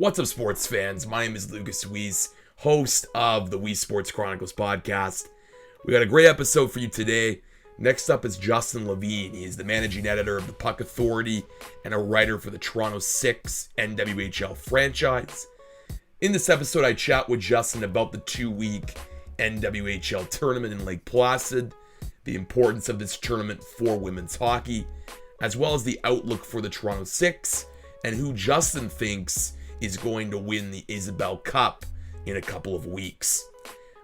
What's up, sports fans? My name is Lucas Weiss, host of the Weesesports Chronicles podcast. We got a great episode for you today. Next up is Justin Levine. He is the managing editor of the Puck Authority and a writer for the Toronto 6 NWHL franchise. In this episode, I chat with Justin about the 2-week NWHL tournament in Lake Placid, the importance of this tournament for women's hockey, as well as the outlook for the Toronto 6, and who Justin thinks is going to win the Isobel Cup in a couple of weeks.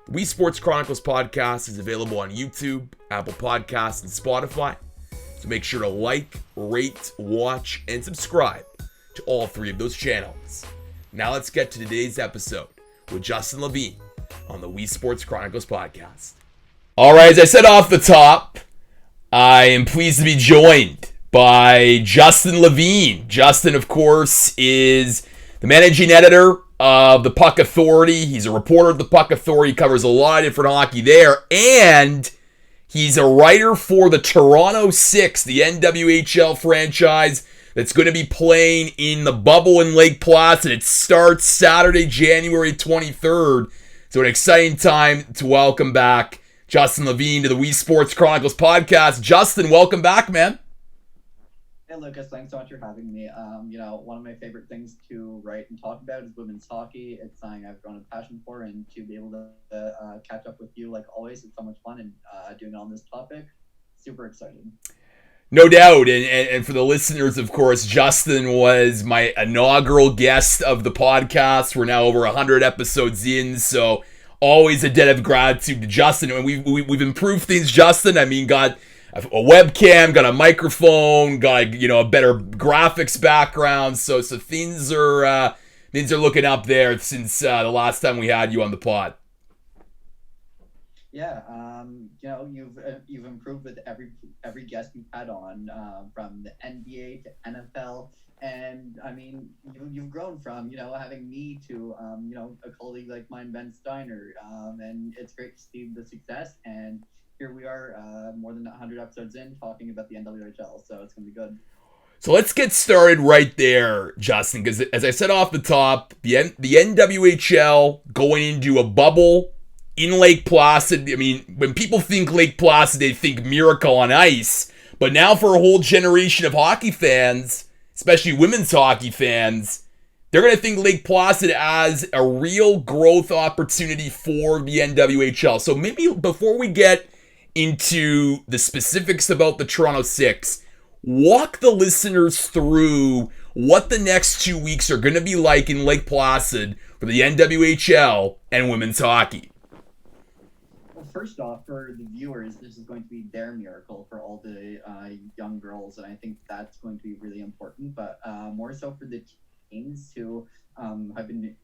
The Weesesports Chronicles podcast is available on YouTube, Apple Podcasts, and Spotify. So make sure to like, rate, watch, and subscribe to all three of those channels. Now let's get to today's episode with Justin Levine on the Weesports Chronicles podcast. All right, as I said off the top, I am pleased to be joined by Justin Levine. Justin, of course, is the managing editor of the Puck Authority. He's a reporter at the Puck Authority, covers a lot of different hockey there, and he's a writer for the Toronto 6, the NWHL franchise that's going to be playing in the bubble in Lake Placid. It starts Saturday, January 23rd. So an exciting time to welcome back Justin Levine to the Weesports Chronicles podcast. Justin, welcome back, man. Hey Lucas, thanks so much for having me. One of my favorite things to write and talk about is women's hockey. It's something I've grown a passion for, and to be able to catch up with you like always, it's so much fun, and doing it on this topic, super exciting. No doubt, and for the listeners, of course, Justin was my inaugural guest of the podcast. We're now over 100 episodes in, so always a debt of gratitude to Justin. And we've improved things, Justin. I mean, got a webcam, got a microphone, got a better graphics background. So things are looking up there since the last time we had you on the pod. Yeah, you've improved with every guest you've had on, from the NBA to NFL, and I mean you've grown from having me to a colleague like mine, Ben Steiner, and it's great to see the success. And here we are, more than 100 episodes in, talking about the NWHL, so it's gonna be good. So let's get started right there, Justin, because as I said off the top, the NWHL going into a bubble in Lake Placid. I mean, when people think Lake Placid, they think Miracle on Ice. But now for a whole generation of hockey fans, especially women's hockey fans, they're going to think Lake Placid as a real growth opportunity for the NWHL. So maybe before we get into the specifics about the Toronto 6, walk the listeners through what the next 2 weeks are going to be like in Lake Placid for the NWHL and women's hockey. First off, for the viewers, this is going to be their miracle for all the young girls, and I think that's going to be really important. But more so for the teams who have been,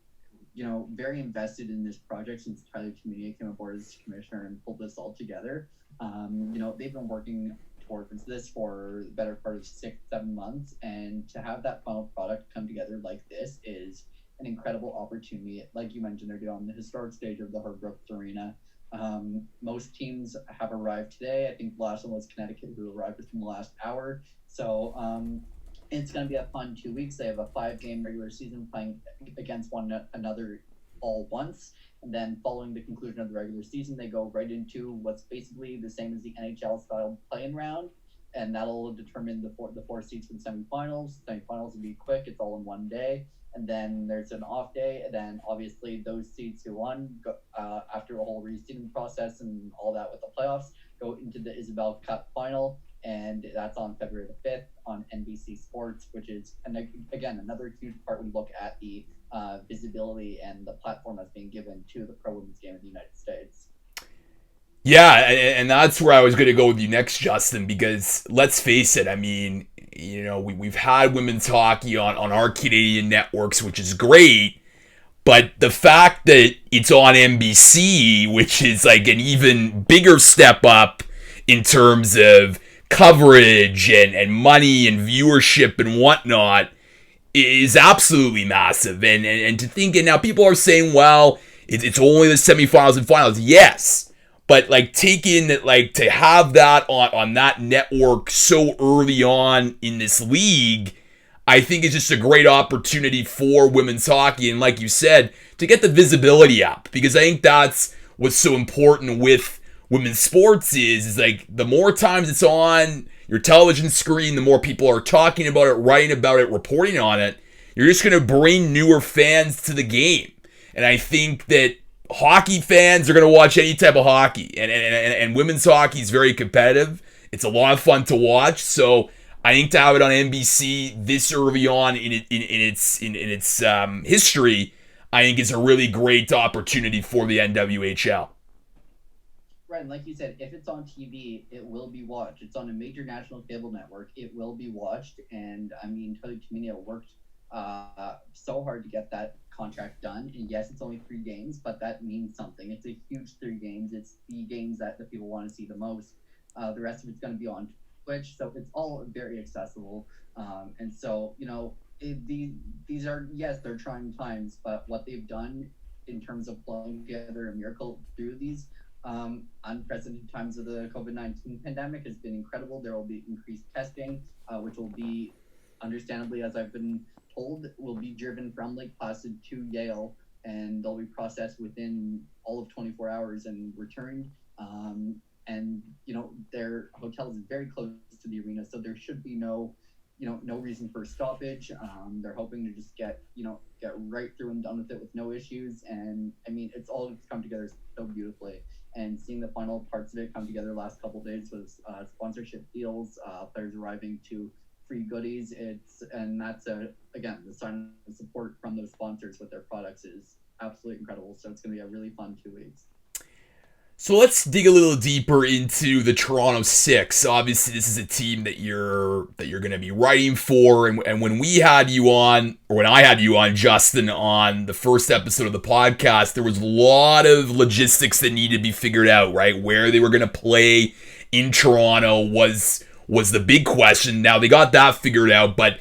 very invested in this project since Tyler Communier came aboard as commissioner and pulled this all together. They've been working towards this for the better part of 6-7 months, and to have that final product come together like this is an incredible opportunity. Like you mentioned, they're doing the historic stage of the Harbrooks Arena. Most teams have arrived today. I think the last one was Connecticut, who arrived within the last hour. So it's going to be a fun 2 weeks. They have a 5-game regular season playing against one another all once. And then following the conclusion of the regular season, they go right into what's basically the same as the NHL-style play-in round. And that'll determine the four seeds for the semifinals. Semifinals will be quick. It's all in one day. And then there's an off day, and then obviously those seeds who won go, after a whole reseeding process and all that with the playoffs, go into the Isobel Cup final, and that's on February the 5th on NBC Sports, which is, again, another huge part. We look at the visibility and the platform that's being given to the pro women's game in the United States. Yeah, and that's where I was going to go with you next, Justin, because let's face it, I mean, we've had women's hockey on our Canadian networks, which is great, but the fact that it's on NBC, which is like an even bigger step up in terms of coverage and money and viewership and whatnot, is absolutely massive. And to think, and now people are saying, well, it's only the semifinals and finals. Yes. But to have that on that network so early on in this league, I think it's just a great opportunity for women's hockey. And like you said, to get the visibility up, because I think that's what's so important with women's sports is like the more times it's on your television screen, the more people are talking about it, writing about it, reporting on it. You're just going to bring newer fans to the game. And I think that hockey fans are going to watch any type of hockey. And women's hockey is very competitive. It's a lot of fun to watch. So I think to have it on NBC this early on in its history, I think is a really great opportunity for the NWHL. Right, and like you said, if it's on TV, it will be watched. It's on a major national cable network. It will be watched. And I mean, Tony Tamina worked so hard to get that contract done. And yes, it's only 3 games, but that means something. It's a huge 3 games. It's the games that the people want to see the most. The rest of it's going to be on Twitch, so it's all very accessible. And so, these are, yes, they're trying times, but what they've done in terms of pulling together a miracle through these unprecedented times of the COVID-19 pandemic has been incredible. There will be increased testing, which will be, understandably, as I've been told, will be driven from Lake Placid to Yale, and they'll be processed within all of 24 hours and returned. And their hotel is very close to the arena, so there should be no reason for stoppage. They're hoping to just get right through and done with it with no issues. And I mean, it's all come together so beautifully. And seeing the final parts of it come together last couple of days with sponsorship deals, players arriving to free goodies. That's again, the sign of support from those sponsors with their products is absolutely incredible. So it's going to be a really fun 2 weeks. So let's dig a little deeper into the Toronto Six. Obviously, this is a team that you're going to be writing for, and when we had you on, or when I had you on, Justin, on the first episode of the podcast, there was a lot of logistics that needed to be figured out. Right, where they were going to play in Toronto was the big question. Now they got that figured out, but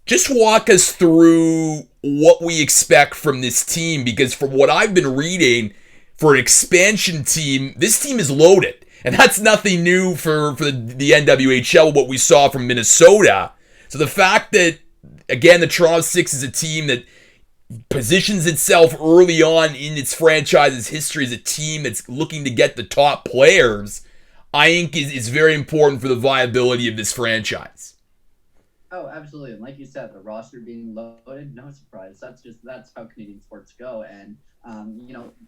just walk us through what we expect from this team, because from what I've been reading, for an expansion team, this team is loaded. And that's nothing new for the NWHL, what we saw from Minnesota. So the fact that, again, the Toronto Six is a team that positions itself early on in its franchise's history as a team that's looking to get the top players, I think is very important for the viability of this franchise. Oh, absolutely. And like you said, the roster being loaded, no surprise. That's how Canadian sports go. And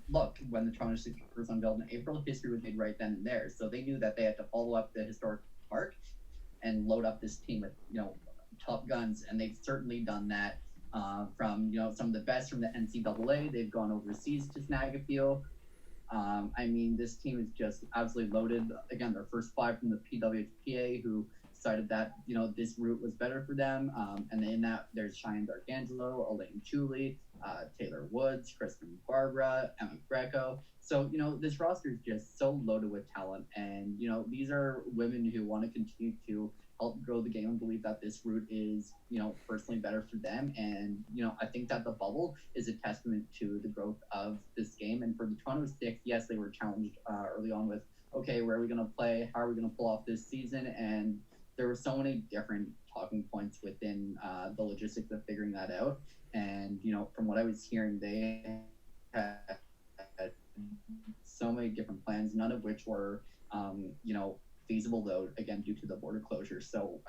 look, when the Toronto Six was unveiled in April, history was made right then and there. So they knew that they had to follow up the historic arc and load up this team with, top guns. And they've certainly done that from, some of the best from the NCAA. They've gone overseas to snag a few. I mean, this team is just absolutely loaded. Again, their first 5 from the PWHPA, who decided that this route was better for them, and in that there's Cheyenne D'Arcangelo, Elaine Chuli, Taylor Woods, Kristen Barbara, Emma Greco. So this roster is just so loaded with talent, and these are women who want to continue to help grow the game and believe that this route is personally better for them. And I think that the bubble is a testament to the growth of this game. And for the Toronto Six, yes, they were challenged early on with, okay, where are we going to play, how are we going to pull off this season? And there were so many different talking points within the logistics of figuring that out. And, from what I was hearing, they had so many different plans, none of which were, feasible, though, again, due to the border closure. So,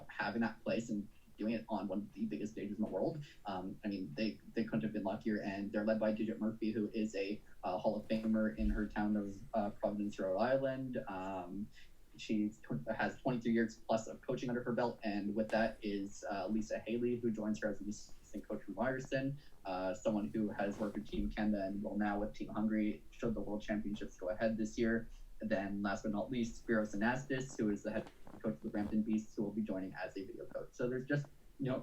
having that place and doing it on one of the biggest stages in the world, I mean, they couldn't have been luckier. And they're led by Digit Murphy, who is a Hall of Famer in her town of Providence, Rhode Island. She has 23 years plus of coaching under her belt, and with that is Lisa Haley, who joins her as an assistant coach from Ryerson, someone who has worked with Team Canada and will now with Team Hungary should the World Championships go ahead this year. And then last but not least, Spiros Anastas, who is the head coach of the Brampton Beasts, who will be joining as a video coach. So there's just,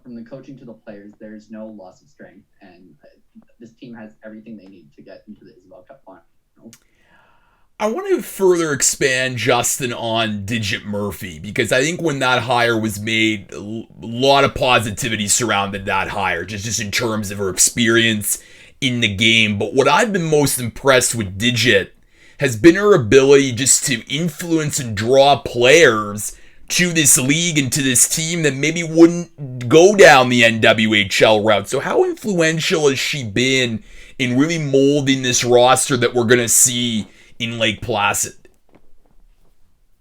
from the coaching to the players, there's no loss of strength, and this team has everything they need to get into the Isobel Cup final. I want to further expand, Justin, on Digit Murphy, because I think when that hire was made, a lot of positivity surrounded that hire, just in terms of her experience in the game. But what I've been most impressed with Digit has been her ability just to influence and draw players to this league and to this team that maybe wouldn't go down the NWHL route. So how influential has she been in really molding this roster that we're going to see in Lake Placid?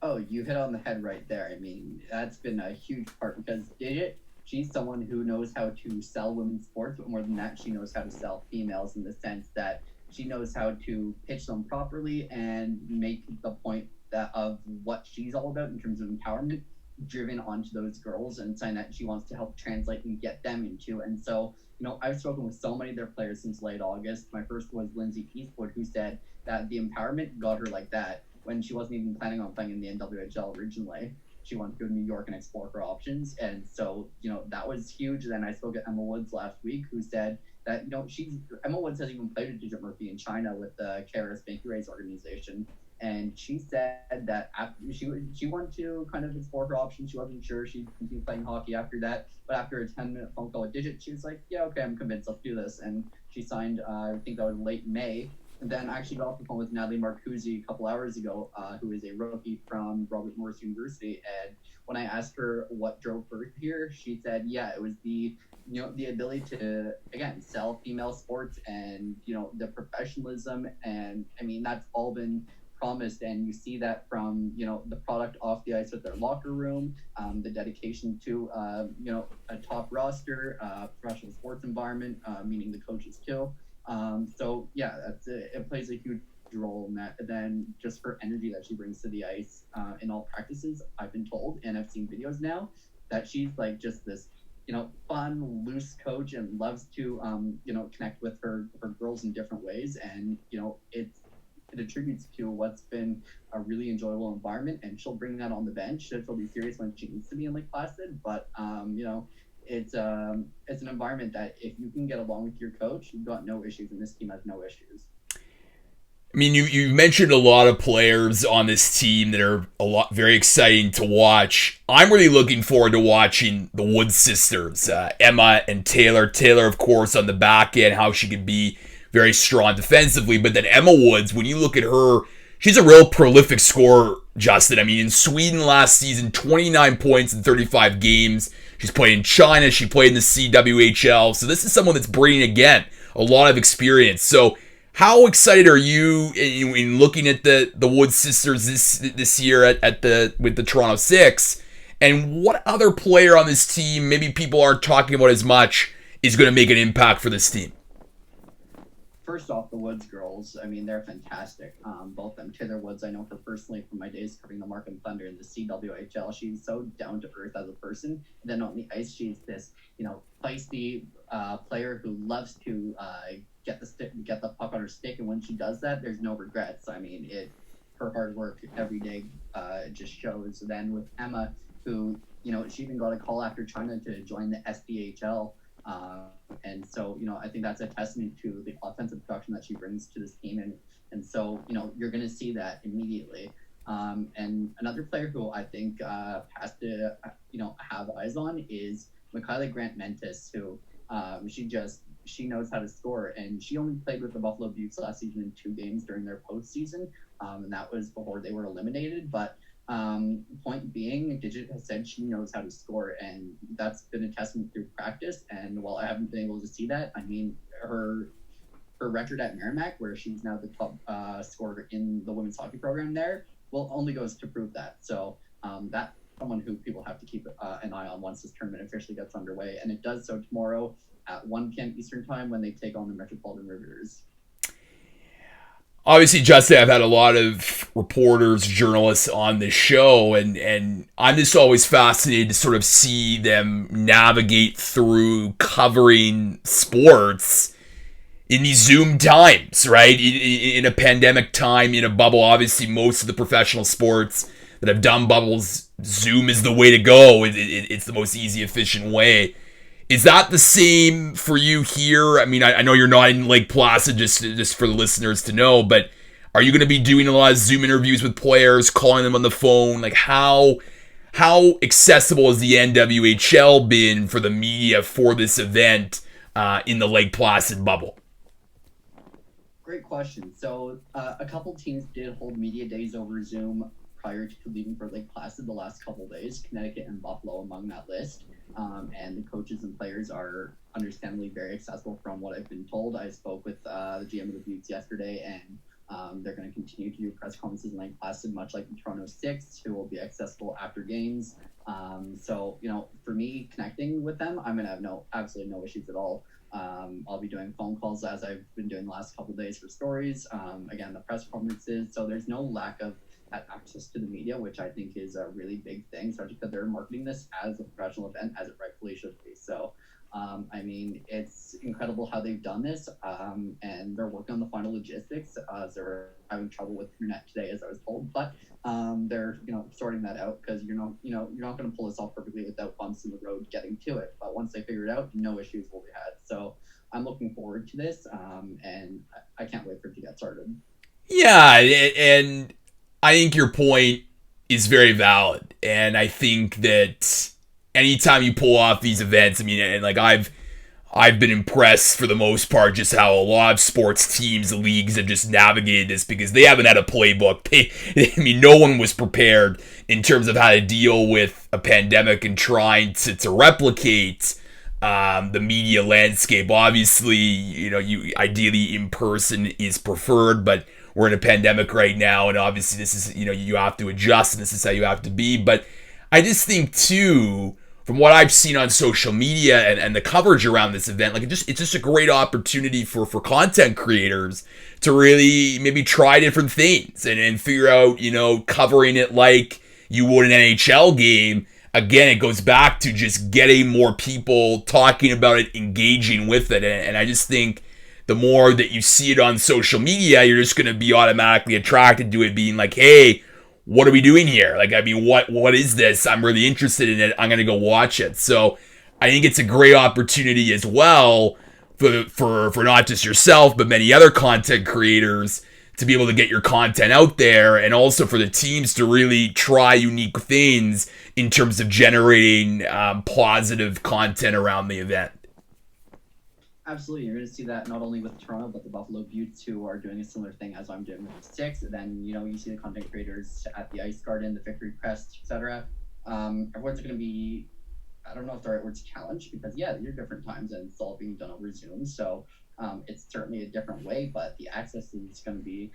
Oh, you hit on the head right there. I mean, that's been a huge part because she's someone who knows how to sell women's sports, but more than that, she knows how to sell females in the sense that she knows how to pitch them properly and make the point of what she's all about in terms of empowerment driven onto those girls and something that she wants to help translate and get them into. And so, I've spoken with so many of their players since late August. My first was Lindsay Peacewood, who said that the empowerment got her like that when she wasn't even planning on playing in the NWHL originally. She wanted to go to New York and explore her options. And so, that was huge. Then I spoke to Emma Woods last week, who said that, Emma Woods has even played with Digit Murphy in China with the Karis Banky Rays organization. And she said that after she wanted to kind of explore her options. She wasn't sure she'd continue playing hockey after that. But after a 10-minute phone call with Digit, she was like, yeah, okay, I'm convinced. Let's do this. And she signed, I think that was late May. And then I actually got off the phone with Natalie Marcuzzi a couple hours ago, who is a rookie from Robert Morris University. And when I asked her what drove her here, she said, yeah, it was the ability to, again, sell female sports and, the professionalism. And I mean, that's all been promised. And you see that from, the product off the ice with their locker room, the dedication to, a top roster, professional sports environment, meaning the coaches too. So yeah, it plays a huge role in that. And then just her energy that she brings to the ice in all practices, I've been told, and I've seen videos now, that she's like just this, fun, loose coach and loves to, connect with her girls in different ways. And, it attributes to what's been a really enjoyable environment, and she'll bring that on the bench. She'll be serious when she needs to be in Lake Placid, but, it's an environment that if you can get along with your coach, you've got no issues, and this team has no issues. I mean, you mentioned a lot of players on this team that are very exciting to watch. I'm really looking forward to watching the Wood sisters, Emma and Taylor. Taylor, of course, on the back end, how she could be very strong defensively. But then Emma Woods, when you look at her, she's a real prolific scorer, Justin. I mean, in Sweden last season, 29 points in 35 games. She's played in China. She played in the CWHL. So this is someone that's bringing, again, a lot of experience. So how excited are you in looking at the Wood sisters this year with the Toronto Six? And what other player on this team, maybe people aren't talking about as much, is going to make an impact for this team? First off, the Woods girls, I mean, they're fantastic. Both of them. Taylor Woods, I know her personally from my days covering the Markham Thunder in the CWHL. She's so down to earth as a person. And then on the ice, she's this, feisty player who loves to get the puck on her stick. And when she does that, there's no regrets. I mean, her hard work every day just shows. Then with Emma, who, she even got a call after China to join the SDHL. And so, I think that's a testament to the offensive production that she brings to this team. And so, you're going to see that immediately. And another player who I think has to, have eyes on is Michaela Grant-Mentis, who she knows how to score. And she only played with the Buffalo Beauts last season in 2 games during their postseason. And that was before they were eliminated. But point being, Digit has said she knows how to score, and that's been a testament through practice. And while I haven't been able to see that, I mean, her record at Merrimack, where she's now the top scorer in the women's hockey program there, only goes to prove that. So that's someone who people have to keep an eye on once this tournament officially gets underway, and it does so tomorrow at 1 p.m. Eastern time when they take on the Metropolitan Riveters. Obviously, Justin, I've had a lot of reporters, journalists on this show, and I'm just always fascinated to sort of see them navigate through covering sports in these Zoom times, right? In a pandemic time, in a bubble. Obviously, most of the professional sports that have done bubbles, Zoom is the way to go. It's the most easy, efficient way. Is that the same for you here? I mean, I know you're not in Lake Placid, just for the listeners to know, but are you going to be doing a lot of Zoom interviews with players, calling them on the phone? Like, how accessible has the NWHL been for the media for this event in the Lake Placid bubble? Great question. So a couple teams did hold media days over Zoom prior to leaving for Lake Placid the last couple of days. Connecticut and Buffalo among that list. And the coaches and players are understandably very accessible from what I've been told. I spoke with the GM of the Buttes yesterday, and they're going to continue to do press conferences in Lake Placid, much like the Toronto Six, who will be accessible after games. So, for me, connecting with them, I'm going to have absolutely no issues at all. I'll be doing phone calls as I've been doing the last couple of days for stories. Again, the press conferences. So there's no lack of access to the media, which I think is a really big thing, especially because they're marketing this as a professional event, as it rightfully should be. So, it's incredible how they've done this, and they're working on the final logistics. They're having trouble with internet today, as I was told, but they're sorting that out, because you're not going to pull this off perfectly without bumps in the road getting to it. But once they figure it out, no issues will be had. So I'm looking forward to this, and I can't wait for it to get started. Yeah, and I think your point is very valid, and I think that anytime you pull off these events, I've been impressed for the most part just how a lot of sports teams, leagues have just navigated this, because they haven't had a playbook. No one was prepared in terms of how to deal with a pandemic and trying to replicate the media landscape. Obviously, you ideally in person is preferred, but we're in a pandemic right now, and obviously this is, you have to adjust, and this is how you have to be. But I just think too, from what I've seen on social media and the coverage around this event, it's just a great opportunity for content creators to really maybe try different things and figure out, covering it like you would an NHL game. Again, it goes back to just getting more people talking about it, engaging with it. And I just think the more that you see it on social media, you're just going to be automatically attracted to it, being like, hey, what are we doing here? What is this? I'm really interested in it. I'm going to go watch it. So I think it's a great opportunity as well for not just yourself, but many other content creators to be able to get your content out there, and also for the teams to really try unique things in terms of generating positive content around the event. Absolutely. You're going to see that not only with Toronto, but the Buffalo Buttes, who are doing a similar thing as I'm doing with the Six. And then, you see the content creators at the Ice Garden, the Victory Crest, etc. Everyone's going to be, I don't know if the right word's challenged, because, you're different times and it's all being done over Zoom. So it's certainly a different way, but the access is going to be,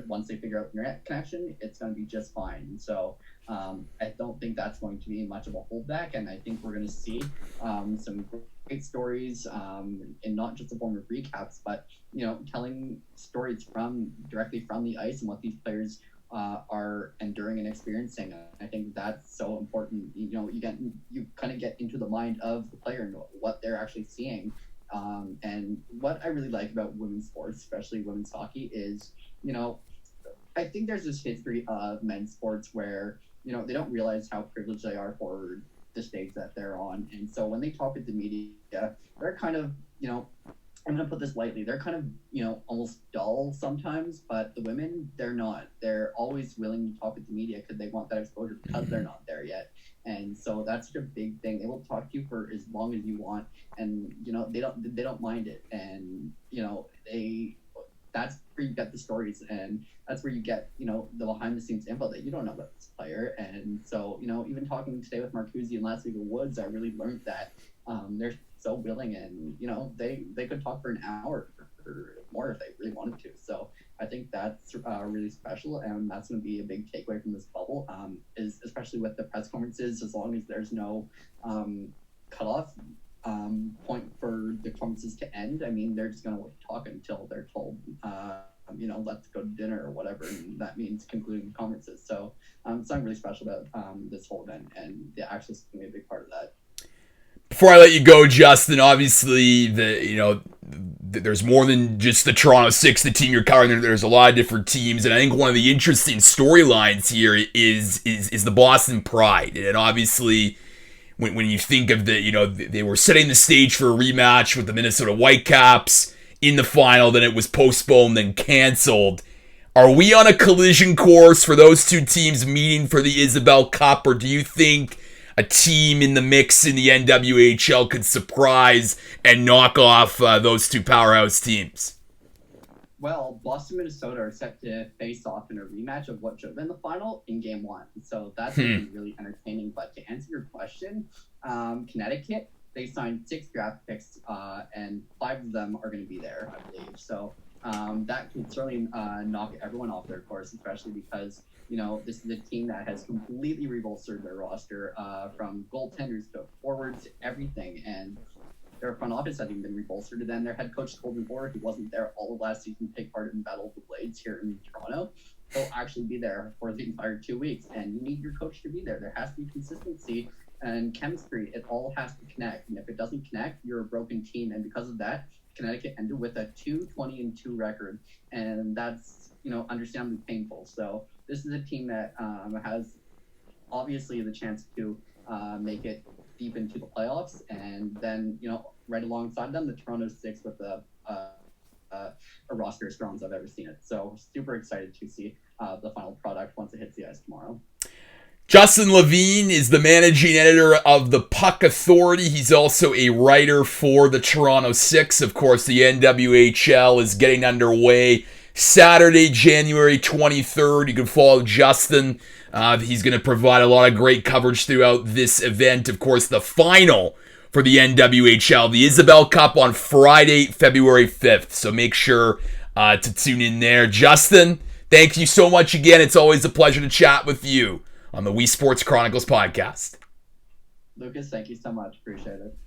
once they figure out internet connection, it's going to be just fine. So I don't think that's going to be much of a holdback, and I think we're going to see some great stories, and not just the form of recaps, but telling stories directly from the ice and what these players are enduring and experiencing. I think that's so important. You kind of get into the mind of the player and what they're actually seeing. And what I really like about women's sports, especially women's hockey, is I think there's this history of men's sports where they don't realize how privileged they are for the stage that they're on. And so when they talk with the media, they're kind of, I'm going to put this lightly, they're kind of, almost dull sometimes, but the women, they're not. They're always willing to talk with the media because they want that exposure, because they're not there yet. And so that's such a big thing. They will talk to you for as long as you want, and they don't mind it. And that's where you get the stories, and that's where you get the behind the scenes info that you don't know about this player. And so even talking today with Marcuzzi and last week with Woods, I really learned that they're so willing, and they could talk for an hour or more if they really wanted to. So I think that's really special, and that's going to be a big takeaway from this bubble, is especially with the press conferences. As long as there's no cutoff point for the conferences to end, they're just going to talk until they're told, let's go to dinner or whatever, and that means concluding conferences. So something really special about this whole event, and the access is going to be a big part of that. Before I let you go, Justin, obviously there's more than just the Toronto Six, the team you're covering. There's a lot of different teams, and I think one of the interesting storylines here is the Boston Pride. And obviously, when you think of they were setting the stage for a rematch with the Minnesota Whitecaps in the final, then it was postponed, then canceled. Are we on a collision course for those two teams meeting for the Isobel Cup, or do you think a team in the mix in the NWHL could surprise and knock off those two powerhouse teams? Well, Boston, Minnesota are set to face off in a rematch of what should have been the final in Game 1. So that's going to be really entertaining. But to answer your question, Connecticut, they signed 6 draft picks, and 5 of them are going to be there, I believe. So that can certainly knock everyone off their course, especially because, this is a team that has completely rebolstered their roster from goaltenders to forwards to everything. And their front office having been rebolstered, and then their head coach Colton Orr, who wasn't there all of last season to take part in Battle of the Blades here in Toronto, will actually be there for the entire 2 weeks. And you need your coach to be there. There has to be consistency and chemistry. It all has to connect. And if it doesn't connect, you're a broken team. And because of that, Connecticut ended with a 2-20-2 record, and that's understandably painful. So this is a team that has obviously the chance to make it deep into the playoffs, and then right alongside them, the Toronto Six with a roster as strong as I've ever seen it. So super excited to see the final product once it hits the ice tomorrow. Justin Levine is the managing editor of the Puck Authority. He's also a writer for the Toronto Six. Of course, the NWHL is getting underway Saturday, January 23rd. You can follow Justin. He's going to provide a lot of great coverage throughout this event. Of course, the final for the NWHL, the Isobel Cup on Friday, February 5th. So make sure to tune in there. Justin, thank you so much again. It's always a pleasure to chat with you on the Weesports Chronicles podcast. Lucas, thank you so much. Appreciate it.